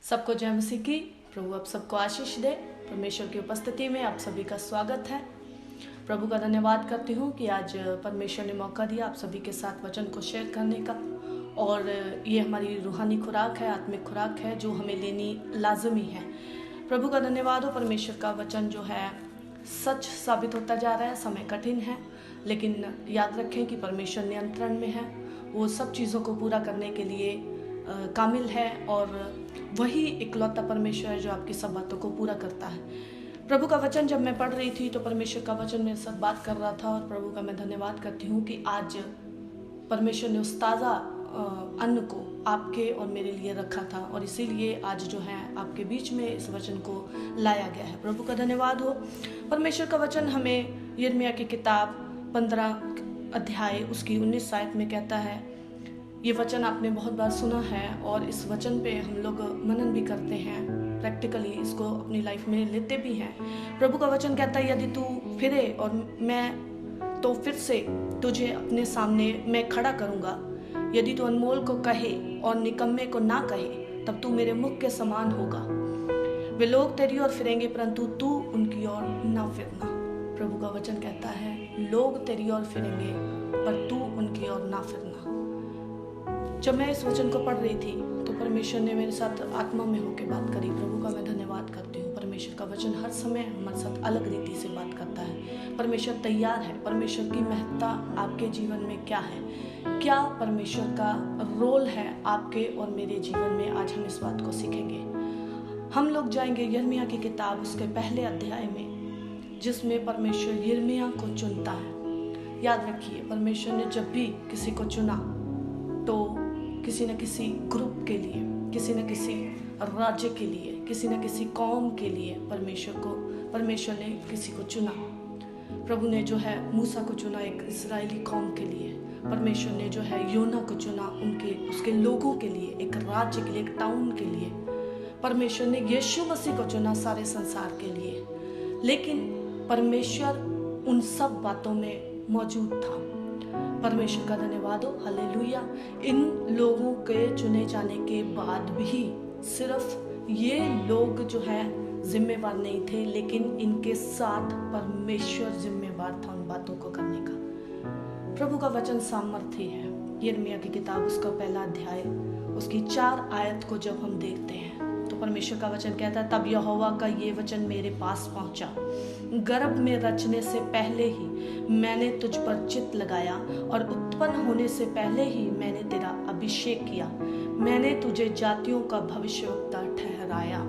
सबको जय मसीह की। प्रभु आप सबको आशीष दे। परमेश्वर की उपस्थिति में आप सभी का स्वागत है। प्रभु का धन्यवाद करती हूँ कि आज परमेश्वर ने मौका दिया आप सभी के साथ वचन को शेयर करने का। और ये हमारी रूहानी खुराक है, आत्मिक खुराक है जो हमें लेनी लाजमी है। प्रभु का धन्यवाद हो। परमेश्वर का वचन जो है सच साबित होता जा रहा है। समय कठिन है, लेकिन याद रखें कि परमेश्वर नियंत्रण में है। वो सब चीज़ों को पूरा करने के लिए कामिल है और वही इकलौता परमेश्वर है जो आपकी सब बातों को पूरा करता है। प्रभु का वचन जब मैं पढ़ रही थी तो परमेश्वर का वचन मेरे साथ बात कर रहा था और प्रभु का मैं धन्यवाद करती हूँ कि आज परमेश्वर ने उस ताज़ा अन्न को आपके और मेरे लिए रखा था और इसीलिए आज जो है आपके बीच में इस वचन को लाया गया है। प्रभु का धन्यवाद हो। परमेश्वर का वचन हमें यिर्मयाह की किताब 15 अध्याय उसकी 19 आयत में कहता है। ये वचन आपने बहुत बार सुना है और इस वचन पे हम लोग मनन भी करते हैं, प्रैक्टिकली इसको अपनी लाइफ में लेते भी हैं। प्रभु का वचन कहता है, यदि तू फिरे और मैं तो फिर से तुझे अपने सामने मैं खड़ा करूँगा। यदि तू अनमोल को कहे और निकम्मे को ना कहे, तब तू मेरे मुख के समान होगा। वे लोग तेरी ओर फिरेंगे परंतु तू उनकी ओर ना फिरना। प्रभु का वचन कहता है लोग तेरी ओर फिरेंगे पर तू उनकी ओर ना फिरना। जब मैं इस वचन को पढ़ रही थी तो परमेश्वर ने मेरे साथ आत्मा में होकर बात करी। प्रभु का मैं धन्यवाद करती हूँ। परमेश्वर का वचन हर समय हमारे साथ अलग रीति से बात करता है। परमेश्वर तैयार है। परमेश्वर की महत्ता आपके जीवन में क्या है, क्या परमेश्वर का रोल है आपके और मेरे जीवन में, आज हम इस बात को सीखेंगे। हम लोग जाएंगे यिर्मयाह की किताब उसके पहले अध्याय में, जिसमें परमेश्वर यिर्मयाह को चुनता है। याद रखिए, परमेश्वर ने जब भी किसी को चुना तो किसी न किसी ग्रुप के लिए, किसी न किसी राज्य के लिए, किसी न किसी कौम के लिए परमेश्वर ने किसी को चुना। प्रभु ने जो है मूसा को चुना एक इस्राएली कौम के लिए। परमेश्वर ने जो है योना को चुना उसके लोगों के लिए, एक राज्य के लिए, एक टाउन के लिए। परमेश्वर ने यीशु मसीह को चुना सारे संसार के लिए। लेकिन परमेश्वर उन सब बातों में मौजूद था। परमेश्वर का धन्यवाद हो, हालेलुया। इन लोगों के चुने जाने के बाद भी सिर्फ ये लोग जो है जिम्मेवार नहीं थे, लेकिन इनके साथ परमेश्वर जिम्मेवार था उन बातों को करने का। प्रभु का वचन सामर्थ्य है। यिर्मयाह की किताब उसका पहला अध्याय उसकी 4 आयत को जब हम देखते हैं तो परमेश्वर का वचन कहता है, तब यहोवा का ये वचन मेरे पास पहुंचा, गर्भ में रचने से पहले ही मैंने तुझ पर चित्त लगाया और उत्पन्न होने से पहले ही मैंने तेरा अभिषेक किया। मैंने तुझे जातियों का भविष्यवक्ता ठहराया।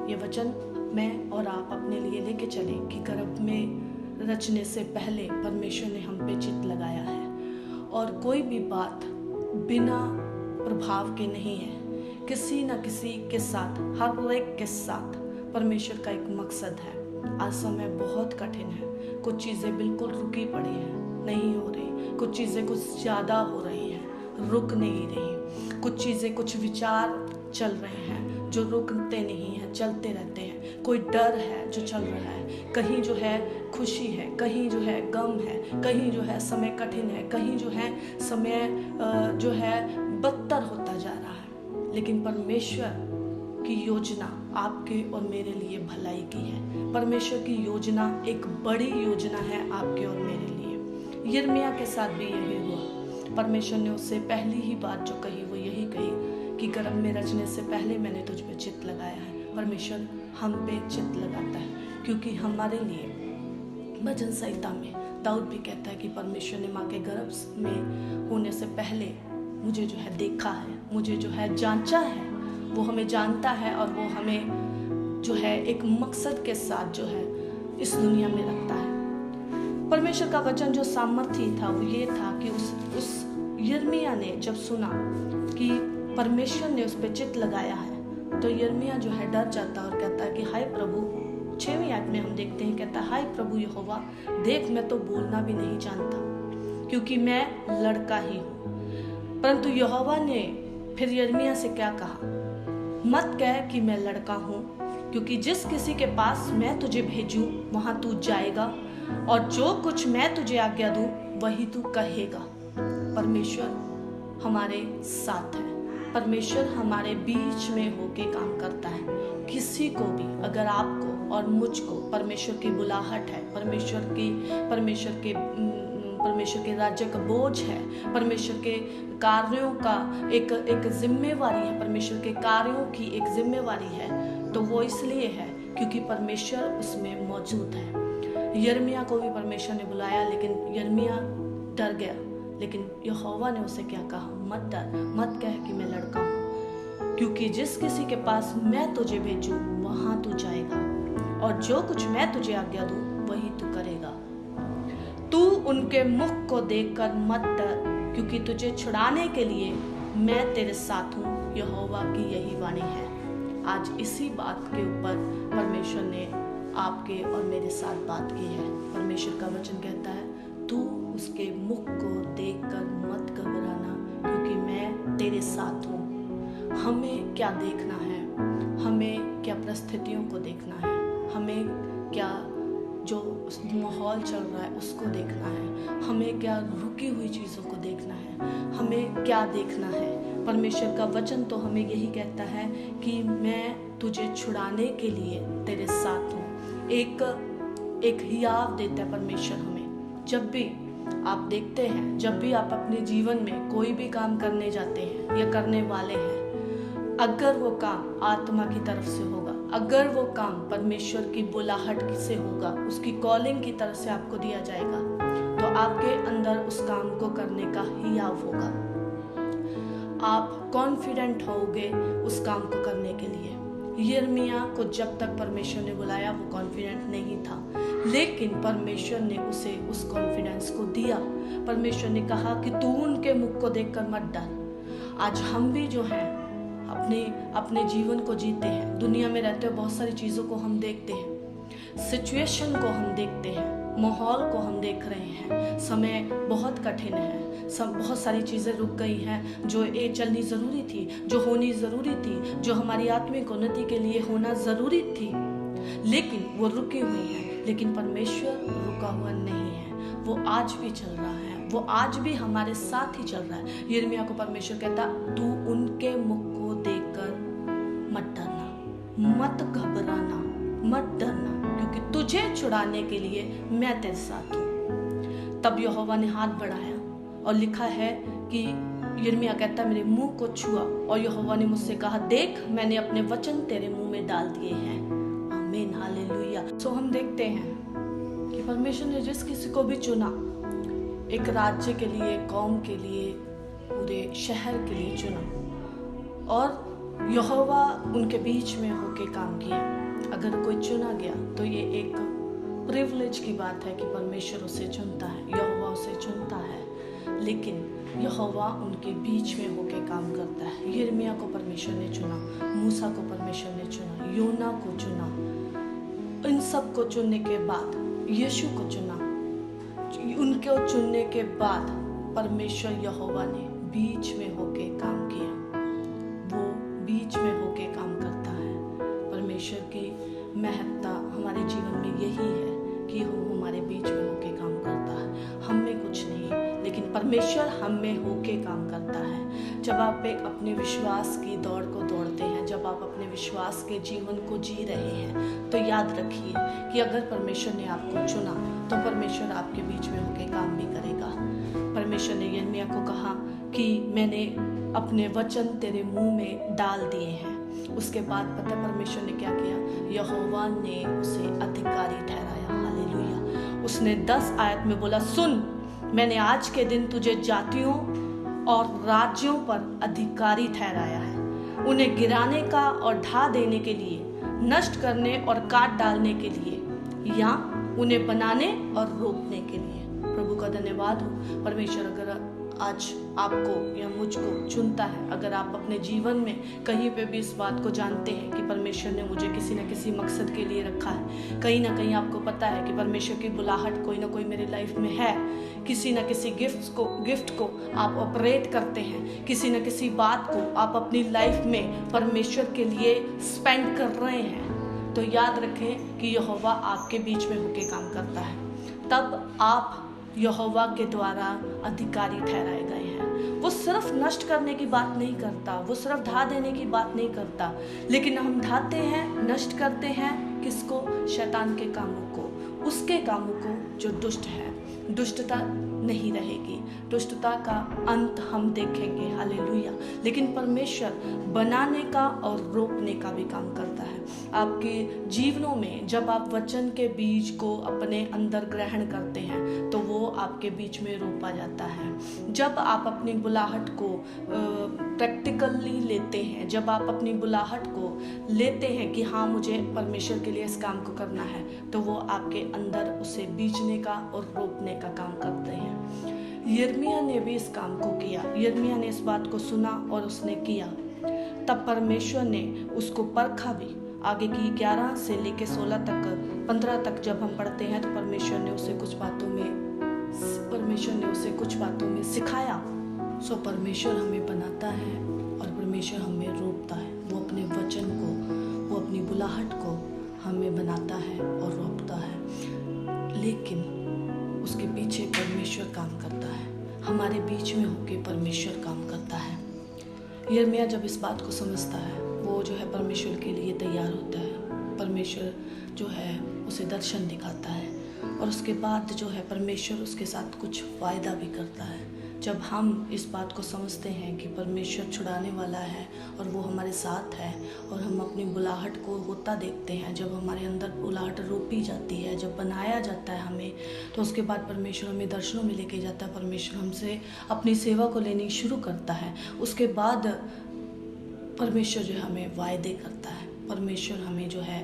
ये वचन मैं और आप अपने लिए लेके चले कि गर्भ में रचने से पहले परमेश्वर ने हम पे चित्त लगाया है और कोई भी बात बिना प्रभाव के नहीं है। किसी न किसी के साथ, हर एक के साथ परमेश्वर का एक मकसद है। आज समय बहुत कठिन है। कुछ चीज़ें बिल्कुल रुकी पड़ी हैं, नहीं हो रही। कुछ चीज़ें कुछ ज़्यादा हो रही हैं, रुक नहीं रही। कुछ चीज़ें, कुछ विचार चल रहे हैं जो रुकते नहीं हैं, चलते रहते हैं। कोई डर है जो चल रहा है, कहीं जो है खुशी है, कहीं जो है गम है, कहीं जो है समय कठिन है, कहीं जो है समय जो है बदतर होता जा रहा है। लेकिन परमेश्वर की योजना आपके और मेरे लिए भलाई की है। परमेश्वर की योजना एक बड़ी योजना है आपके और मेरे लिए। यिर्मयाह के साथ भी यही हुआ। परमेश्वर ने उससे पहली ही बात जो कही वो यही कही कि गर्भ में रचने से पहले मैंने तुझ पे चित्त लगाया है। परमेश्वर हम पे चित्त लगाता है क्योंकि हमारे लिए भजन संहिता में दाऊद भी कहता है कि परमेश्वर ने माँ के गर्भ में होने से पहले मुझे जो है देखा है, मुझे जो है जांचा है। वो हमें जानता है और वो हमें जो है एक मकसद के साथ जो है इस दुनिया में रखता है। परमेश्वर का वचन जो सामर्थ्य था वो ये था कि उस यिर्मयाह ने जब सुना कि परमेश्वर ने उस पर चित्त लगाया है तो यिर्मयाह जो है डर जाता और कहता है कि हाय प्रभु, 6वीं आयत में हम देखते हैं, कहता है हाय प्रभु यहोवा, देख मैं तो बोलना भी नहीं जानता क्योंकि मैं लड़का ही हूँ। परंतु यहोवा ने फिर यिर्मयाह से क्या कहा, मत कह कि मैं लड़का हूँ, क्योंकि जिस किसी के पास मैं तुझे भेजूं वहां तू जाएगा और जो कुछ मैं तुझे आज्ञा दूं वही तू कहेगा। परमेश्वर हमारे साथ है। परमेश्वर हमारे बीच में होके काम करता है। किसी को भी, अगर आपको और मुझको परमेश्वर की बुलाहट है, परमेश्वर के राज्य का बोझ है, परमेश्वर के कार्यों का एक जिम्मेवारी है, परमेश्वर के कार्यों की एक जिम्मेवारी है, तो वो इसलिए है क्योंकि परमेश्वर उसमें मौजूद है। यिर्मयाह को भी परमेश्वर ने बुलाया, लेकिन यिर्मयाह डर गया, लेकिन यहोवा ने उसे क्या कहा? मत डर, मत कह कि मैं लड़का हूँ, क्योंकि जिस किसी के पास मैं तुझे भेजूं वहां तू जाएगा, और जो कुछ मैं तुझे आज्ञा दूं वही तू करेगा। तू उनके मुख को देखकर मत डर, क्योंकि तुझे छुड़ाने के लिए मैं तेरे साथ हूँ, यहोवा की यही वाणी है। आज इसी बात के ऊपर परमेश्वर ने आपके और मेरे साथ बात की है। परमेश्वर का वचन कहता है, तू उसके मुख को देखकर मत घबराना, क्योंकि मैं तेरे साथ हूँ। हमें क्या देखना है? हमें क्या परिस्थितियों को देखना है? हमें क्या जो माहौल चल रहा है उसको देखना है? हमें क्या रुकी हुई चीज़ों को देखना है? हमें क्या देखना है? परमेश्वर का वचन तो हमें यही कहता है कि मैं तुझे छुड़ाने के लिए तेरे साथ हूँ। एक हियाव देता है परमेश्वर हमें। जब भी आप देखते हैं, जब भी आप अपने जीवन में कोई भी काम करने जाते हैं या करने वाले हैं, अगर वो काम आत्मा की तरफ से होगा, अगर वो काम परमेश्वर की बुलाहट से होगा, उसकी कॉलिंग की तरफ से आपको दिया जाएगा, तो आपके अंदर उस काम को करने का हियाव होगा। आप कॉन्फिडेंट होगे उस काम को करने के लिए। यिर्मयाह को जब तक परमेश्वर ने बुलाया वो कॉन्फिडेंट नहीं था, लेकिन परमेश्वर ने उसे उस कॉन्फिडेंस को दिया। परमेश्वर ने कहा कि तू उनके मुख को देखकर मत डर। आज हम भी जो हैं अपने जीवन को जीते हैं, दुनिया में रहते हुए बहुत सारी चीज़ों को हम देखते हैं, सिचुएशन को हम देखते हैं, माहौल को हम देख रहे हैं। समय बहुत कठिन है, बहुत सारी चीज़ें रुक गई हैं जो चलनी ज़रूरी थी, जो होनी ज़रूरी थी, जो हमारी आत्मिक उन्नति के लिए होना ज़रूरी थी, लेकिन वो रुकी हुई है। लेकिन परमेश्वर रुका हुआ नहीं है, वो आज भी चल रहा है, वो आज भी हमारे साथ ही चल रहा है। यिर्मयाह को परमेश्वर कहता, तू उनके मुख को देखकर मत डरना, मत घबराना, मत डरना, क्योंकि तुझे छुड़ाने के लिए मैं तेरे साथ हूँ। तब यहोवा ने हाथ बढ़ाया और लिखा है कि यिर्मयाह कहता, मेरे मुंह को छुआ और यहोवा ने मुझसे कहा, देख मैंने अपने वचन तेरे मुंह में डाल दिए हैं। आमीन, हालेलुया। सो हम देखते हैं कि परमेश्वर ने जिस किसी को भी चुना, एक राज्य के लिए, कौम के लिए, पूरे शहर के लिए चुना, और यहोवा उनके बीच में होके काम किया। अगर कोई चुना गया तो ये एक प्रिविलेज की बात है कि परमेश्वर उसे चुनता है, यहोवा उसे चुनता है, लेकिन यहोवा उनके बीच में होके काम करता है। यिर्मयाह को परमेश्वर ने चुना, मूसा को परमेश्वर ने चुना, योना को चुना, इन सब को चुनने के बाद यीशु को चुना। उनको चुनने के बाद परमेश्वर यहोवा ने बीच में होके काम किया। वो बीच में होके काम करता है। परमेश्वर की महत्ता हमारे जीवन में यही है कि वो हमारे बीच में होके काम करता है। हम में कुछ नहीं, लेकिन परमेश्वर हम में होके काम करता है। जब आप एक अपने विश्वास की दौड़ को दौड़ते हैं, जब आप अपने विश्वास के जीवन को जी रहे हैं, तो याद रखिए कि अगर परमेश्वर ने आपको चुना तो परमेश्वर आपके बीच में होके काम भी करेगा। परमेश्वर ने यिर्मयाह को कहा कि मैंने अपने वचन तेरे मुंह में डाल दिए हैं। उसके बाद पता परमेश्वर ने क्या किया? यहोवा ने उसे अधिकारी ठहराया। हालेलुया। उसने 10 आयत में बोला, सुन, मैंने आज के दिन तुझे जातियों और राज्यों पर अधिकारी ठहराया है, उन्हें गिराने का और ढा देने के लिए, नष्ट करने और काट डालने के लिए, या उन्हें बनाने और रोपने के लिए। प्रभु का धन्यवाद हो। परमेश्वर अगर आज आपको या मुझको चुनता है, अगर आप अपने जीवन में कहीं पे भी इस बात को जानते हैं कि परमेश्वर ने मुझे किसी न किसी मकसद के लिए रखा है, कहीं ना कहीं आपको पता है कि परमेश्वर की बुलाहट कोई ना कोई मेरी लाइफ में है, किसी न किसी गिफ्ट को आप ऑपरेट करते हैं, किसी न किसी बात को आप अपनी लाइफ में परमेश्वर के लिए स्पेंड कर रहे हैं, तो याद रखें कि यहोवा आपके बीच में होकर काम करता है। तब आप यहोवा के द्वारा अधिकारी ठहराए गए हैं। वो सिर्फ नष्ट करने की बात नहीं करता, वो सिर्फ ढा देने की बात नहीं करता, लेकिन हम ढाते हैं, नष्ट करते हैं किसको? शैतान के कामों को, उसके कामों को जो दुष्ट है। दुष्टता नहीं रहेगी, दुष्टता का अंत हम देखेंगे, हालेलुया। लेकिन परमेश्वर बनाने का और रोपने का भी काम करता है। आपके जीवनों में जब आप वचन के बीज को अपने अंदर ग्रहण करते हैं तो वो आपके बीच में रोपा जाता है। जब आप अपनी बुलाहट को प्रैक्टिकली लेते हैं, जब आप अपनी बुलाहट को लेते हैं कि हाँ मुझे परमेश्वर के लिए इस काम को करना है, तो वो आपके अंदर उसे बीजने का और रोपने का काम करते हैं। यिर्मयाह ने भी इस काम को किया। यिर्मयाह ने इस बात को सुना और उसने किया। तब परमेश्वर ने उसको परखा भी। आगे की 11 से लेके 16 तक 15 तक जब हम पढ़ते हैं तो परमेश्वर ने उसे कुछ बातों में सिखाया। सो परमेश्वर हमें बनाता है और परमेश्वर हमें रोकता है। वो अपने वचन को, वो अपनी बुलाहट को हमें बनाता है और रोकता है, लेकिन उसके पीछे परमेश्वर काम करता है। हमारे बीच में होके परमेश्वर काम करता है। यिर्मयाह जब इस बात को समझता है, वो जो है परमेश्वर के लिए तैयार होता है। परमेश्वर जो है उसे दर्शन दिखाता है और उसके बाद जो है परमेश्वर उसके साथ कुछ वायदा भी करता है। जब हम इस बात को समझते हैं कि परमेश्वर छुड़ाने वाला है और वो हमारे साथ है, और हम अपनी बुलाहट को होता देखते हैं, जब हमारे अंदर बुलाहट रोपी जाती है, जब बनाया जाता है हमें, तो उसके बाद परमेश्वर हमें दर्शनों में लेके जाता है। परमेश्वर हमसे अपनी सेवा को लेनी शुरू करता है। उसके बाद परमेश्वर जो है हमें वायदे करता है। परमेश्वर हमें जो है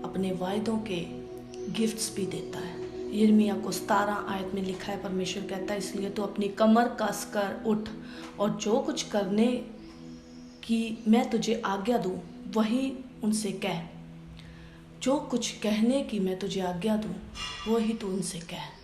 अपने वायदों के गिफ्ट्स भी देता है। यिर्मयाह को 17 आयत में लिखा है, परमेश्वर कहता है इसलिए तो अपनी कमर कस कर उठ और जो कुछ करने की मैं तुझे आज्ञा दूं वही उनसे कह। जो कुछ कहने की मैं तुझे आज्ञा दूं वही तू उनसे कह।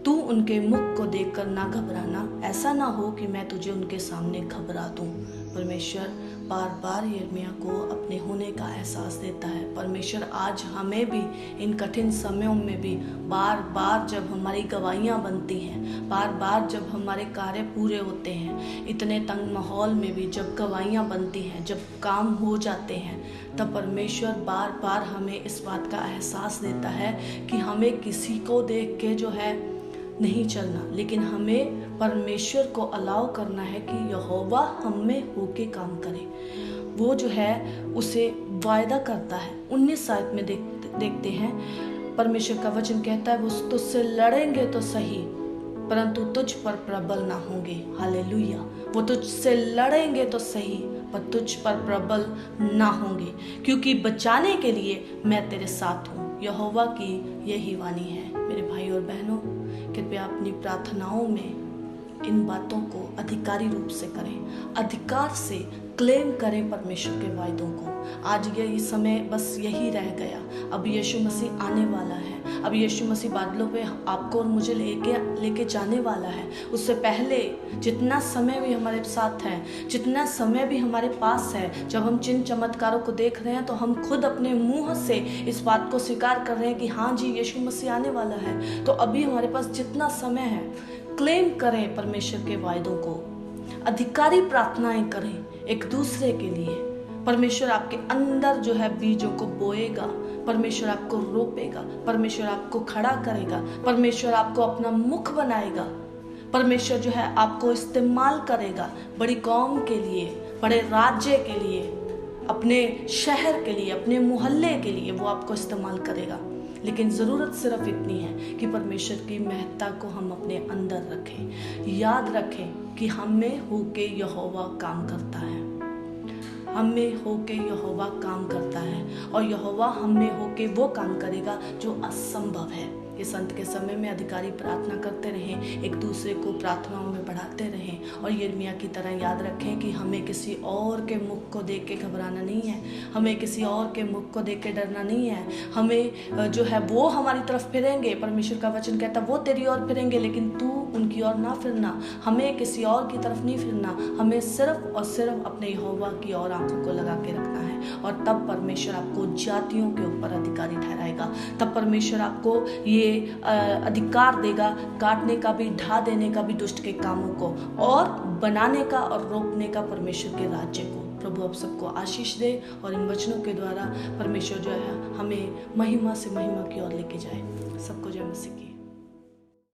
तू उनके मुख को देखकर ना घबराना, ऐसा ना हो कि मैं तुझे उनके सामने घबरा दूं। परमेश्वर बार बार यिर्मयाह को अपने होने का एहसास देता है। परमेश्वर आज हमें भी इन कठिन समयों में भी बार बार जब हमारी गवाहियाँ बनती हैं, बार बार जब हमारे कार्य पूरे होते हैं, इतने तंग माहौल में भी जब गवाहियाँ बनती हैं, जब काम हो जाते हैं, तब परमेश्वर बार बार हमें इस बात का एहसास देता है कि हमें किसी को देख के जो है नहीं चलना, लेकिन हमें परमेश्वर को अलाउ करना है कि यहोवा हम में होके काम करे। वो जो है उसे वायदा करता है। 19 आयत में देखते हैं, परमेश्वर का वचन कहता है वो तुझसे लड़ेंगे तो सही परंतु तुझ पर प्रबल ना होंगे। हालेलुया। वो तुझसे लड़ेंगे तो सही पर तुझ पर प्रबल ना होंगे, क्योंकि बचाने के लिए मैं तेरे साथ हूँ। यहोवा की यही वाणी है। मेरे भाई और बहनों, कृपया अपनी प्रार्थनाओं में इन बातों को अधिकारी रूप से करें, अधिकार से क्लेम करें परमेश्वर के वायदों को। आज ये समय बस यही रह गया। अब यीशु मसीह आने वाला है। अब यीशु मसीह बादलों पे आपको और मुझे लेके जाने वाला है। उससे पहले जितना समय भी हमारे साथ है, जितना समय भी हमारे पास है, जब हम चिन्ह चमत्कारों को देख रहे हैं तो हम खुद अपने मुंह से इस बात को स्वीकार कर रहे हैं कि हाँ जी यीशु मसीह आने वाला है। तो अभी हमारे पास जितना समय है, क्लेम करें परमेश्वर के वायदों को, अधिकारी प्रार्थनाएं करें एक दूसरे के लिए। परमेश्वर आपके अंदर जो है बीजों को बोएगा, परमेश्वर आपको रोपेगा, परमेश्वर आपको खड़ा करेगा, परमेश्वर आपको अपना मुख बनाएगा, परमेश्वर जो है आपको इस्तेमाल करेगा बड़ी कौम के लिए, बड़े राज्य के लिए, अपने शहर के लिए, अपने मोहल्ले के लिए वो आपको इस्तेमाल करेगा। लेकिन ज़रूरत सिर्फ इतनी है कि परमेश्वर की महत्ता को हम अपने अंदर रखें। याद रखें कि हम में होके यहोवा काम करता है, हम में होके यहोवा काम करता है और यहोवा हम में होके वो काम करेगा जो असंभव है। इस अंत के समय में अधिकारी प्रार्थना करते रहें, एक दूसरे को प्रार्थनाओं में बढ़ाते रहें और यिर्मयाह की तरह याद रखें कि हमें किसी और के मुख को देख के घबराना नहीं है, हमें किसी और के मुख को देख के डरना नहीं है। हमें जो है वो हमारी तरफ फिरेंगे, परमेश्वर का वचन कहता है वो तेरी ओर फिरेंगे, लेकिन तू उनकी ओर ना फिरना, हमें किसी और की तरफ नहीं फिरना, हमें सिर्फ और सिर्फ अपने यहोवा की ओर आंखों को लगा के रखना है। और तब परमेश्वर आपको जातियों के ऊपर अधिकारी ठहराएगा। तब परमेश्वर आपको ये अधिकार देगा काटने का भी, ढा देने का भी दुष्ट के कामों को, और बनाने का और रोपने का परमेश्वर के राज्य को। प्रभु आप सबको आशीष दे और इन वचनों के द्वारा परमेश्वर जो है हमें महिमा से महिमा की ओर लेके जाए। सबको जय मसीह की।